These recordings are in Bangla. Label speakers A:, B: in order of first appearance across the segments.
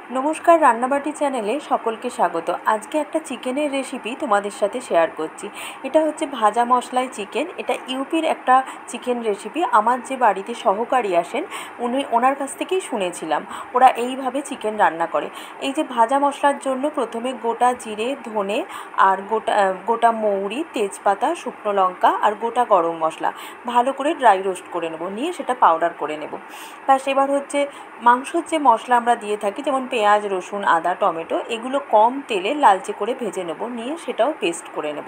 A: নমস্কার, রান্নাবাটি চ্যানেলে সকলকে স্বাগত। আজকে একটা চিকেনের রেসিপি তোমাদের সাথে শেয়ার করছি। এটা হচ্ছে ভাজা মশলায় চিকেন। এটা ইউপির একটা চিকেন রেসিপি। আমার যে বাড়িতে সহকারী আসেন ওনার কাছ থেকেই শুনেছিলাম ওরা এইভাবে চিকেন রান্না করে। এই যে ভাজা মশলার জন্য প্রথমে গোটা জিরে, ধনে আর গোটা মৌরি, তেজপাতা, শুকনো লঙ্কা আর গোটা গরম মশলা ভালো করে ড্রাই রোস্ট করে নেব, নিয়ে সেটা পাউডার করে নেব। ব্যাস, এবার হচ্ছে মাংসর যে মশলা আমরা দিয়ে থাকি, যেমন পেঁয়াজ, রসুন, আদা, টমেটো, এগুলো কম তেলে লালচে করে ভেজে নেব, নিয়ে সেটাও পেস্ট করে নেব।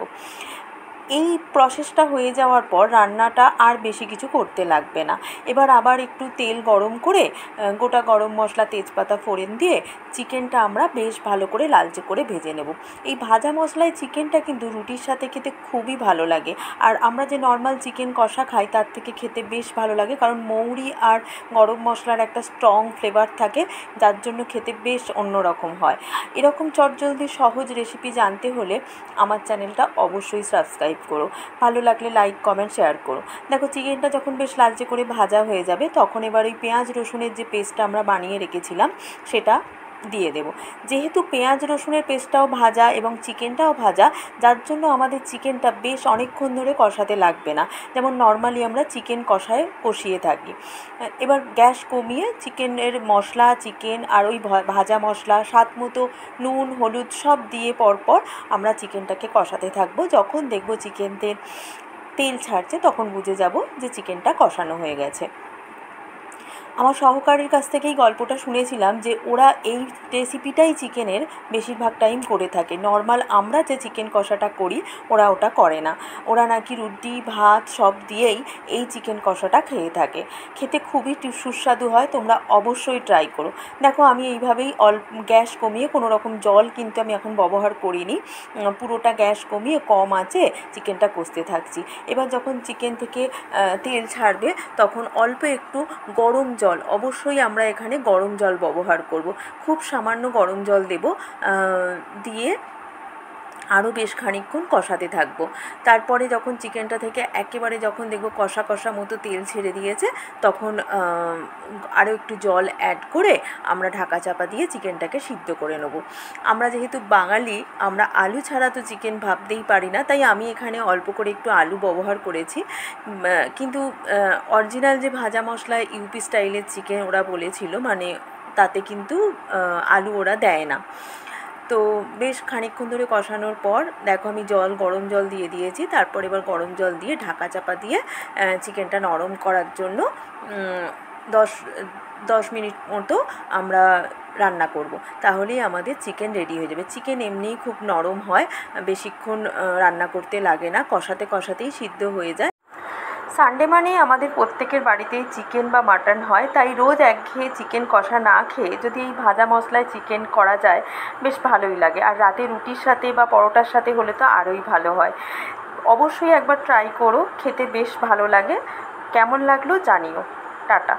A: এই প্রসেসটা হয়ে যাওয়ার পর রান্নাটা আর বেশি কিছু করতে লাগবে না। এবার আবার একটু তেল গরম করে গোটা গরম মশলা, তেজপাতা ফোড়ন দিয়ে চিকেনটা আমরা বেশ ভালো করে লালচে করে ভেজে নেব। এই ভাজা মশলায় চিকেনটা কিন্তু রুটির সাথে খেতে খুবই ভালো লাগে। আর আমরা যে নর্মাল চিকেন কষা খাই তার থেকে খেতে বেশ ভালো লাগে, কারণ মৌরি আর গরম মশলার একটা স্ট্রং ফ্লেভার থাকে, যার জন্য খেতে বেশ অন্যরকম হয়। এরকম চটজলদি সহজ রেসিপি জানতে হলে আমার চ্যানেলটা অবশ্যই সাবস্ক্রাইব করো। ভালো লাগলে লাইক, কমেন্ট, শেয়ার করো। দেখো, চিকেনটা যখন বেশ লালচে করে ভাজা হয়ে যাবে, তখন এবার ওই পেঁয়াজ রসুনের যে পেস্টটা আমরা বানিয়ে রেখেছিলাম সেটা দিয়ে দেব। যেহেতু পেঁয়াজ রসুনের পেস্টটাও ভাজা এবং চিকেনটাও ভাজা, যার জন্য আমাদের চিকেনটা বেশ অনেকক্ষণ ধরে কষাতে লাগবে না, যেমন নর্মালি আমরা চিকেন কষিয়ে থাকি। এবার গ্যাস কমিয়ে চিকেনের মশলা, চিকেন আর ওই ভাজা মশলা, স্বাদ মতো নুন, হলুদ সব দিয়ে পরপর আমরা চিকেনটাকে কষাতে থাকবো। যখন দেখব চিকেনতে তেল ছাড়ছে, তখন বুঝে যাব যে চিকেনটা কষানো হয়ে গেছে। আমার সহকারীর কাছ থেকেই গল্পটা শুনেছিলাম যে ওরা এই রেসিপিটাই চিকেনের বেশিরভাগ টাইম করে থাকে। নর্মাল আমরা যে চিকেন কষাটা করি ওরা ওটা করে না। ওরা নাকি রুটি, ভাত সব দিয়েই এই চিকেন কষাটা খেয়ে থাকে। খেতে খুবই সুস্বাদু হয়, তোমরা অবশ্যই ট্রাই করো। দেখো, আমি এইভাবেই গ্যাস কমিয়ে, কোনো রকম জল কিন্তু আমি এখন ব্যবহার করিনি, পুরোটা গ্যাস কমিয়ে কম আঁচে চিকেনটা কষতে থাকছি। এবার যখন চিকেন থেকে তেল ছাড়বে, তখন অল্প একটু গরম জল, অবশ্যই আমরা এখানে গরম জল ব্যবহার করব, খুব সামান্য গরম জল দেব, দিয়ে আরও বেশ খানিকক্ষণ কষাতে থাকবো। তারপরে যখন চিকেনটা থেকে একেবারে যখন দেখব কষা কষা মতো তেল ছেড়ে দিয়েছে, তখন আরও একটু জল অ্যাড করে আমরা ঢাকা চাপা দিয়ে চিকেনটাকে সিদ্ধ করে নেব। আমরা যেহেতু বাঙালি, আমরা আলু ছাড়া তো চিকেন ভাবতেই পারি না, তাই আমি এখানে অল্প করে একটু আলু ব্যবহার করেছি। কিন্তু অরিজিনাল যে ভাজা মশলা ইউপি স্টাইলের চিকেন ওরা বলেছিল, মানে তাতে কিন্তু আলু ওরা দেয় না। তো বেশ খানিকক্ষণ ধরে কষানোর পর দেখো, আমি গরম জল দিয়ে দিয়েছি। তারপর এবার গরম জল দিয়ে ঢাকা চাপা দিয়ে চিকেনটা নরম করার জন্য 10 মিনিট মতো আমরা রান্না করব। তাহলেই আমাদের চিকেন রেডি হয়ে যাবে। চিকেন এমনিই খুব নরম হয়, বেশিক্ষণ রান্না করতে লাগে না, কষাতে কষাতেই সিদ্ধ হয়ে যায়। সানডে মানেই আমাদের প্রত্যেকের বাড়িতেই চিকেন বা মাটন হয়, তাই রোজ একঘেয়ে চিকেন কষা না খেয়ে যদি এই ভাজা মশলায় চিকেন করা যায়, বেশ ভালোই লাগে। আর রাতে রুটির সাথে বা পরোটার সাথে হলে তো আরোই ভালো হয়। অবশ্যই একবার ট্রাই করো, খেতে বেশ ভালো লাগে। কেমন লাগলো জানিও। টাটা।